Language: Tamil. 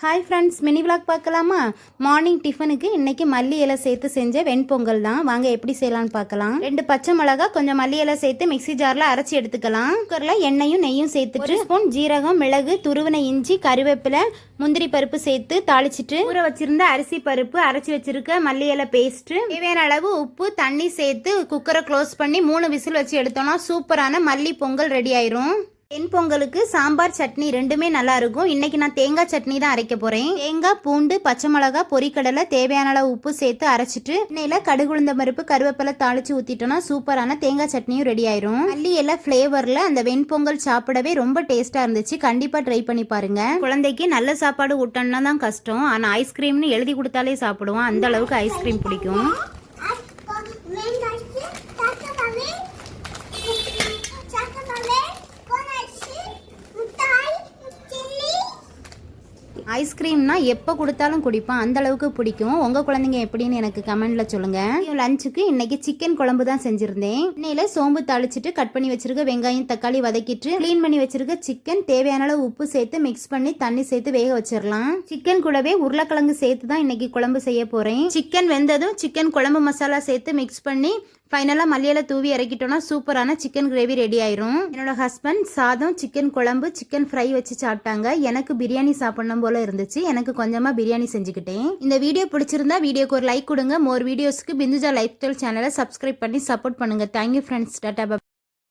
ஹாய் ஃப்ரெண்ட்ஸ், மினி விளாக் பார்க்கலாமா? மார்னிங் டிஃபனுக்கு இன்றைக்கி மல்லி இலை சேர்த்து செஞ்ச வெண்பொங்கல் தான். வாங்க எப்படி செய்யலான்னு பார்க்கலாம். 2 பச்சை மிளகா கொஞ்சம் மல்லி இலை சேர்த்து மிக்சி ஜாரில் அரைச்சி எடுத்துக்கலாம். குக்கரில் எண்ணெயும் நெய்யும் சேர்த்துட்டு 1 ஸ்பூன் ஜீரகம், மிளகு, துருவின இஞ்சி, கருவேப்பிலை, முந்திரி பருப்பு சேர்த்து தாளிச்சிட்டு ஊற வச்சிருந்த அரிசி பருப்பு, அரைச்சி வச்சிருக்க மல்லி இலை பேஸ்ட்டு, தேவையான அளவு உப்பு, தண்ணி சேர்த்து குக்கரை க்ளோஸ் பண்ணி 3 விசில் வச்சு எடுத்தோம்னா சூப்பரான மல்லி பொங்கல் ரெடி ஆயிரும். பொங்கலுக்கு சாம்பார் சட்னி ரெண்டுமே நல்லா இருக்கும். இன்னைக்கு நான் தேங்காய் சட்னி தான் அரைக்க போறேன். தேங்காய், பூண்டு, பச்சை மிளகா, பொரிக்கடலை, தேவையான அளவு உப்பு சேர்த்து அரைச்சிட்டு எண்ணெயில கடுகு, உளுந்த பருப்பு, கருவேப்பிலை தாளிச்சு ஊத்திட்டோம்னா சூப்பரான தேங்காய் சட்னியும் ரெடி ஆயிரும். மல்லி எல்லாம் ஃபிளேவர்ல அந்த வெண்பொங்கல் சாப்பிடவே ரொம்ப டேஸ்டா இருந்துச்சு. கண்டிப்பா ட்ரை பண்ணி பாருங்க. குழந்தைக்கு நல்ல சாப்பாடு ஊட்டணும்னா தான் கஷ்டம். ஆனா ஐஸ்கிரீம்னு எழுதி கொடுத்தாலே சாப்பிடுவான். அந்த அளவுக்கு ஐஸ்கிரீம் பிடிக்கும். ஐஸ்கிரீம்னா எப்போ கொடுத்தாலும் குடிப்பான். அந்த அளவுக்கு பிடிக்கும். உங்கள் குழந்தைங்க எப்படின்னு எனக்கு கமெண்ட்டில் சொல்லுங்கள். லஞ்சுக்கு இன்றைக்கி சிக்கன் குழம்பு தான் செஞ்சுருந்தேன். எண்ணெயில் சோம்பு தாளிச்சிட்டு கட் பண்ணி வச்சுருக்க வெங்காயம், தக்காளி வதக்கிட்டு க்ளீன் பண்ணி வச்சுருக்க சிக்கன் தேவையான அளவு உப்பு சேர்த்து மிக்ஸ் பண்ணி தண்ணி சேர்த்து வேக வச்சிடலாம். சிக்கன் கூடவே உருளைக்கிழங்கு சேர்த்து தான் இன்றைக்கி குழம்பு செய்ய போகிறேன். சிக்கன் வெந்ததும் சிக்கன் குழம்பு மசாலா சேர்த்து மிக்ஸ் பண்ணி ஃபைனலாக மல்லியில தூவி இறக்கிட்டோன்னா சூப்பரான சிக்கன் கிரேவி ரெடி ஆயிரும். என்னோட ஹஸ்பண்ட் சாதம், சிக்கன் குழம்பு, சிக்கன் ஃப்ரை வச்சு சாப்பிட்டாங்க. எனக்கு பிரியாணி சாப்பிடணும் போல இருந்துச்சு. எனக்கு கொஞ்சமாக பிரியாணி செஞ்சுக்கிட்டேன். இந்த வீடியோ பிடிச்சிருந்தா வீடியோக்கு ஒரு லைக் கொடுங்க. மோர் வீடியோஸ்க்கு பிந்துஜா லைஃப் ஸ்டைல் சேனலை சப்ஸ்கிரைப் பண்ணி சப்போர்ட் பண்ணுங்க. Thank you friends. டாடா.